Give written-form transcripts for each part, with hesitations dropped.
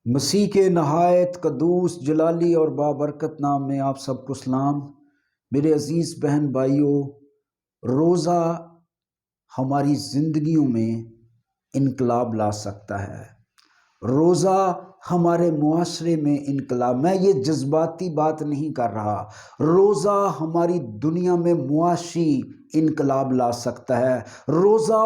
مسیح کے نہایت قدوس جلالی اور بابرکت نام میں آپ سب کو سلام۔ میرے عزیز بہن بھائیوں، روزہ ہماری زندگیوں میں انقلاب لا سکتا ہے۔ روزہ ہمارے معاشرے میں انقلاب، میں یہ جذباتی بات نہیں کر رہا، روزہ ہماری دنیا میں معاشی انقلاب لا سکتا ہے۔ روزہ،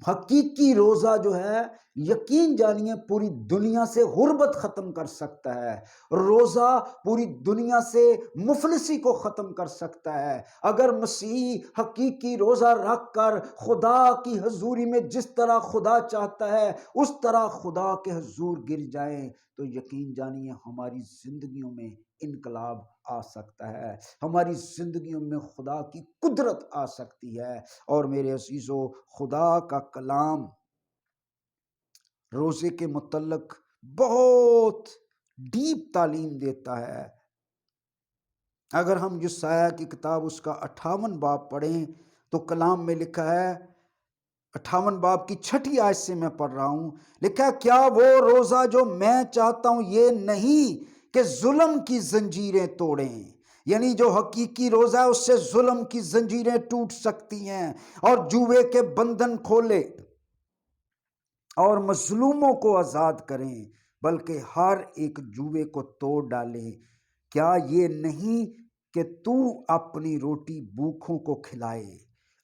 حقیقی روزہ جو ہے، یقین جانیے پوری دنیا سے غربت ختم کر سکتا ہے۔ روزہ پوری دنیا سے مفلسی کو ختم کر سکتا ہے۔ اگر مسیحی حقیقی روزہ رکھ کر خدا کی حضوری میں جس طرح خدا چاہتا ہے اس طرح خدا کے حضور گر جائیں تو یقین جانیے ہماری زندگیوں میں انقلاب آ سکتا ہے، ہماری زندگیوں میں خدا کی قدرت آ سکتی ہے۔ اور میرے عزیزو، خدا کا کلام روزے کے متعلق بہت ڈیپ تعلیم دیتا ہے۔ اگر ہم یسایہ کی کتاب اس کا 58 باب پڑھیں تو کلام میں لکھا ہے، 58 باب کی 6 آیت سے میں پڑھ رہا ہوں، لکھا ہے، کیا وہ روزہ جو میں چاہتا ہوں یہ نہیں کہ ظلم کی زنجیریں توڑیں؟ یعنی جو حقیقی روزہ ہے اس سے ظلم کی زنجیریں ٹوٹ سکتی ہیں اور جوے کے بندھن کھولے اور مظلوموں کو آزاد کریں، بلکہ ہر ایک جوے کو توڑ ڈالیں۔ کیا یہ نہیں کہ تو اپنی روٹی بھوکھوں کو کھلائے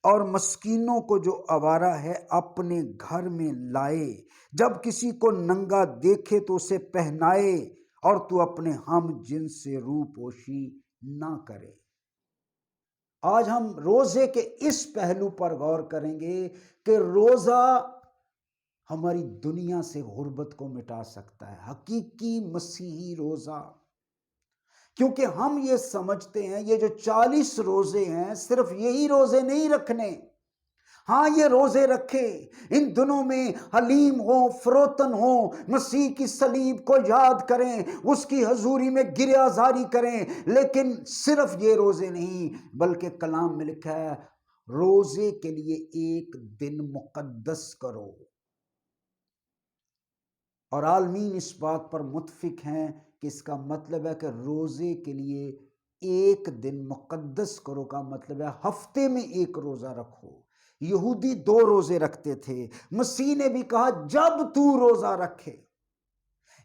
اور مسکینوں کو جو آوارہ ہے اپنے گھر میں لائے؟ جب کسی کو ننگا دیکھے تو اسے پہنائے اور تو اپنے ہم جن سے روح پوشی نہ کرے۔ آج ہم روزے کے اس پہلو پر غور کریں گے کہ روزہ ہماری دنیا سے غربت کو مٹا سکتا ہے، حقیقی مسیحی روزہ۔ کیونکہ ہم یہ سمجھتے ہیں یہ جو 40 روزے ہیں صرف یہی روزے نہیں رکھنے، ہاں یہ روزے رکھے، ان دنوں میں حلیم ہوں، فروتن ہوں، مسیح کی صلیب کو یاد کریں، اس کی حضوری میں گریہ زاری کریں، لیکن صرف یہ روزے نہیں بلکہ کلام میں لکھا ہے روزے کے لیے ایک دن مقدس کرو۔ اور عالمین اس بات پر متفق ہیں کہ اس کا مطلب ہے کہ روزے کے لیے ایک دن مقدس کرو کا مطلب ہے ہفتے میں ایک روزہ رکھو۔ یہودی 2 روزے رکھتے تھے، مسیح نے بھی کہا جب تو روزہ رکھے،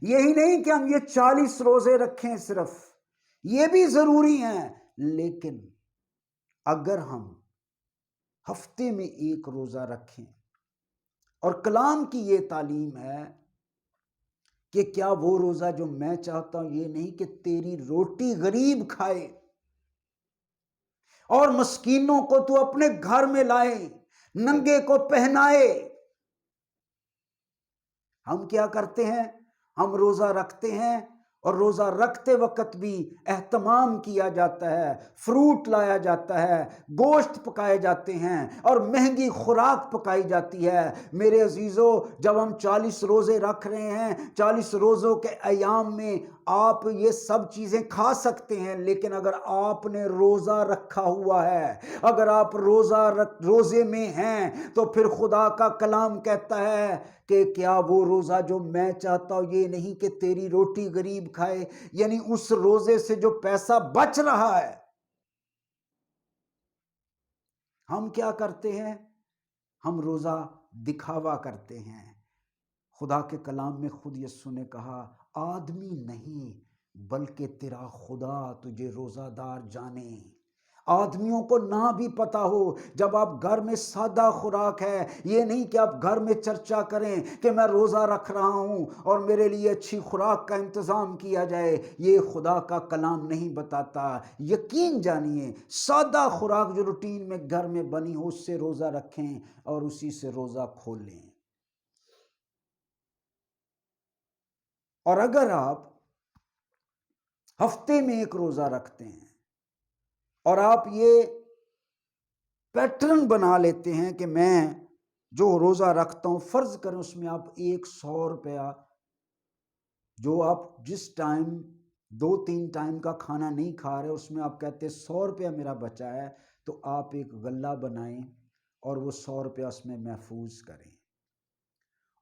یہی نہیں کہ ہم یہ 40 روزے رکھیں، صرف یہ بھی ضروری ہیں، لیکن اگر ہم ہفتے میں ایک روزہ رکھیں، اور کلام کی یہ تعلیم ہے کہ کیا وہ روزہ جو میں چاہتا ہوں یہ نہیں کہ تیری روٹی غریب کھائے اور مسکینوں کو تو اپنے گھر میں لائے، ننگے کو پہنائے۔ ہم کیا کرتے ہیں؟ ہم روزہ رکھتے ہیں اور روزہ رکھتے وقت بھی اہتمام کیا جاتا ہے، فروٹ لایا جاتا ہے، گوشت پکائے جاتے ہیں اور مہنگی خوراک پکائی جاتی ہے۔ میرے عزیزو، جب ہم 40 روزے رکھ رہے ہیں، 40 روزوں کے ایام میں آپ یہ سب چیزیں کھا سکتے ہیں، لیکن اگر آپ نے روزہ رکھا ہوا ہے، اگر آپ روزے میں ہیں تو پھر خدا کا کلام کہتا ہے کہ کیا وہ روزہ جو میں چاہتا ہوں یہ نہیں کہ تیری روٹی غریب کھائے؟ یعنی اس روزے سے جو پیسہ بچ رہا ہے، ہم کیا کرتے ہیں؟ ہم روزہ دکھاوا کرتے ہیں۔ خدا کے کلام میں خود یسوع نے کہا، آدمی نہیں بلکہ تیرا خدا تجھے روزہ دار جانے۔ آدمیوں کو نہ بھی پتا ہو، جب آپ گھر میں سادہ خوراک ہے، یہ نہیں کہ آپ گھر میں چرچا کریں کہ میں روزہ رکھ رہا ہوں اور میرے لیے اچھی خوراک کا انتظام کیا جائے، یہ خدا کا کلام نہیں بتاتا۔ یقین جانیے سادہ خوراک جو روٹین میں گھر میں بنی ہو اس سے روزہ رکھیں اور اسی سے روزہ کھولیں۔ اور اگر آپ ہفتے میں ایک روزہ رکھتے ہیں اور آپ یہ پیٹرن بنا لیتے ہیں کہ میں جو روزہ رکھتا ہوں، فرض کریں اس میں آپ 100 روپیہ جو آپ جس ٹائم 2-3 ٹائم کا کھانا نہیں کھا رہے اس میں آپ کہتے ہیں 100 روپیہ میرا بچا ہے، تو آپ ایک غلہ بنائیں اور وہ 100 روپیہ اس میں محفوظ کریں۔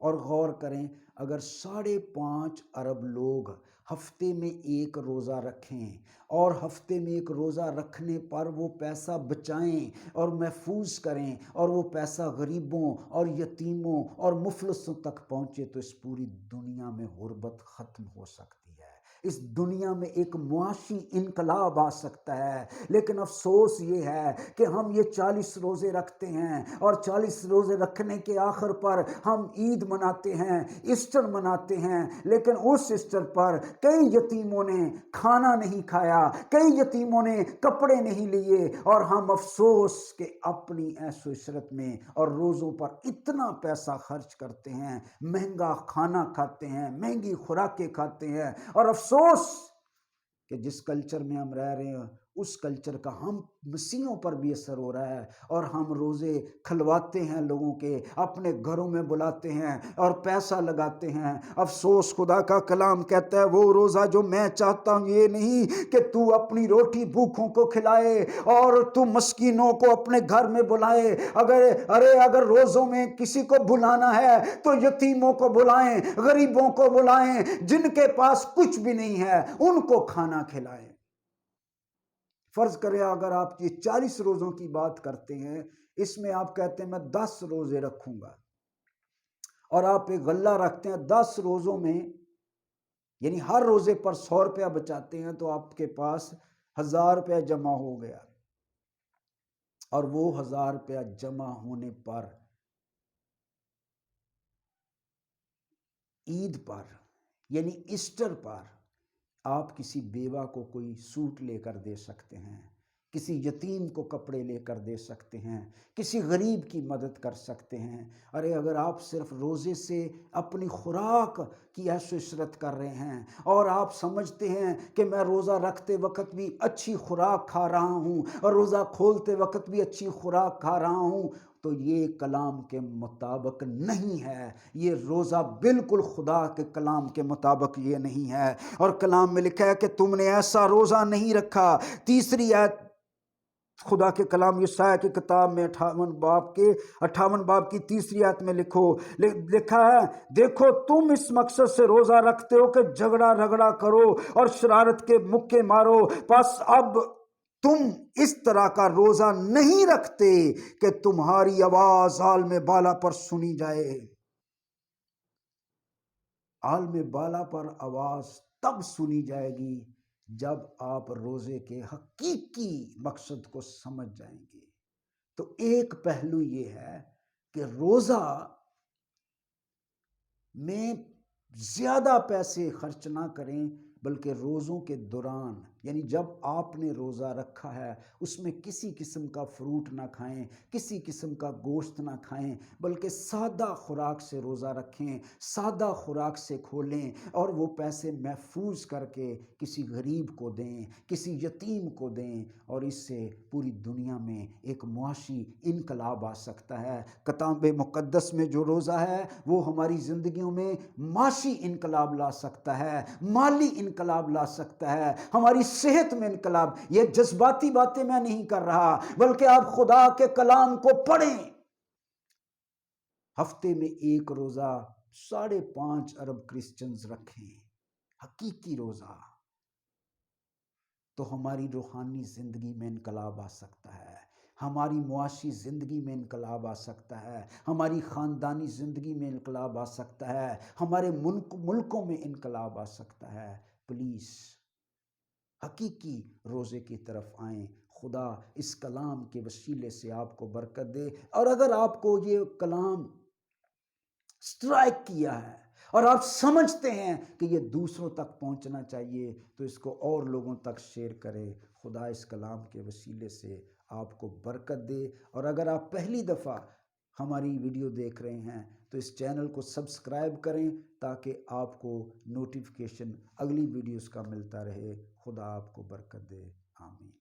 اور غور کریں، اگر 5.5 ارب لوگ ہفتے میں ایک روزہ رکھیں اور ہفتے میں ایک روزہ رکھنے پر وہ پیسہ بچائیں اور محفوظ کریں اور وہ پیسہ غریبوں اور یتیموں اور مفلسوں تک پہنچے، تو اس پوری دنیا میں غربت ختم ہو سکتی ہے، اس دنیا میں ایک معاشی انقلاب آ سکتا ہے۔ لیکن افسوس یہ ہے کہ ہم یہ 40 روزے رکھتے ہیں اور 40 روزے رکھنے کے آخر پر ہم عید مناتے ہیں، ایسٹر مناتے ہیں، لیکن اس ایسٹر پر کئی یتیموں نے کھانا نہیں کھایا، کئی یتیموں نے کپڑے نہیں لیے، اور ہم افسوس کہ اپنی عیش و عشرت میں اور روزوں پر اتنا پیسہ خرچ کرتے ہیں، مہنگا کھانا کھاتے ہیں، مہنگی خوراکیں کھاتے ہیں، اور افسوس کہ جس کلچر میں ہم رہ رہے ہیں اس کلچر کا ہم مسیحوں پر بھی اثر ہو رہا ہے، اور ہم روزے کھلواتے ہیں، لوگوں کے اپنے گھروں میں بلاتے ہیں اور پیسہ لگاتے ہیں۔ افسوس، خدا کا کلام کہتا ہے وہ روزہ جو میں چاہتا ہوں یہ نہیں کہ تو اپنی روٹی بھوکوں کو کھلائے اور تو مسکینوں کو اپنے گھر میں بلائے۔ اگر روزوں میں کسی کو بلانا ہے تو یتیموں کو بلائیں، غریبوں کو بلائیں، جن کے پاس کچھ بھی نہیں ہے ان کو کھانا کھلائیں۔ فرض کریں اگر آپ یہ 40 روزوں کی بات کرتے ہیں، اس میں آپ کہتے ہیں میں 10 روزے رکھوں گا، اور آپ ایک غلہ رکھتے ہیں 10 روزوں میں، یعنی ہر روزے پر 100 روپیہ بچاتے ہیں، تو آپ کے پاس 1000 روپیہ جمع ہو گیا، اور وہ 1000 روپیہ جمع ہونے پر عید پر یعنی ایسٹر پر آپ کسی بیوہ کو کوئی سوٹ لے کر دے سکتے ہیں، کسی یتیم کو کپڑے لے کر دے سکتے ہیں، کسی غریب کی مدد کر سکتے ہیں۔ اگر آپ صرف روزے سے اپنی خوراک کی عیش و عشرت کر رہے ہیں اور آپ سمجھتے ہیں کہ میں روزہ رکھتے وقت بھی اچھی خوراک کھا رہا ہوں اور روزہ کھولتے وقت بھی اچھی خوراک کھا رہا ہوں، تو یہ کلام کے مطابق نہیں ہے، یہ روزہ بالکل خدا کے کلام کے مطابق یہ نہیں ہے۔ اور کلام میں لکھا ہے کہ تم نے ایسا روزہ نہیں رکھا۔ تیسری آیت خدا کے کلام یسایہ کی کتاب میں 58 باب کی تیسری آیت میں لکھا ہے، دیکھو تم اس مقصد سے روزہ رکھتے ہو کہ جھگڑا رگڑا کرو اور شرارت کے مکے مارو، پس اب تم اس طرح کا روزہ نہیں رکھتے کہ تمہاری آواز عالم بالا پر سنی جائے۔ عالم بالا پر آواز تب سنی جائے گی جب آپ روزے کے حقیقی مقصد کو سمجھ جائیں گے۔ تو ایک پہلو یہ ہے کہ روزہ میں زیادہ پیسے خرچ نہ کریں، بلکہ روزوں کے دوران یعنی جب آپ نے روزہ رکھا ہے اس میں کسی قسم کا فروٹ نہ کھائیں، کسی قسم کا گوشت نہ کھائیں، بلکہ سادہ خوراک سے روزہ رکھیں، سادہ خوراک سے کھولیں، اور وہ پیسے محفوظ کر کے کسی غریب کو دیں، کسی یتیم کو دیں، اور اس سے پوری دنیا میں ایک معاشی انقلاب آ سکتا ہے۔ کتاب مقدس میں جو روزہ ہے وہ ہماری زندگیوں میں معاشی انقلاب لا سکتا ہے، مالی انقلاب لا سکتا ہے، ہماری صحت میں انقلاب۔ یہ جذباتی باتیں میں نہیں کر رہا، بلکہ آپ خدا کے کلام کو پڑھیں۔ ہفتے میں ایک روزہ 5.5 ارب کرسچنز رکھیں، حقیقی روزہ، تو ہماری روحانی زندگی میں انقلاب آ سکتا ہے، ہماری معاشی زندگی میں انقلاب آ سکتا ہے، ہماری خاندانی زندگی میں انقلاب آ سکتا ہے، ہمارے ملکوں میں انقلاب آ سکتا ہے۔ پلیز حقیقی روزے کی طرف آئیں۔ خدا اس کلام کے وسیلے سے آپ کو برکت دے، اور اگر آپ کو یہ کلام سٹرائک کیا ہے اور آپ سمجھتے ہیں کہ یہ دوسروں تک پہنچنا چاہیے، تو اس کو اور لوگوں تک شیئر کریں۔ خدا اس کلام کے وسیلے سے آپ کو برکت دے، اور اگر آپ پہلی دفعہ ہماری ویڈیو دیکھ رہے ہیں تو اس چینل کو سبسکرائب کریں تاکہ آپ کو نوٹیفیکیشن اگلی ویڈیوز کا ملتا رہے۔ خدا آپ کو برکت دے، آمین۔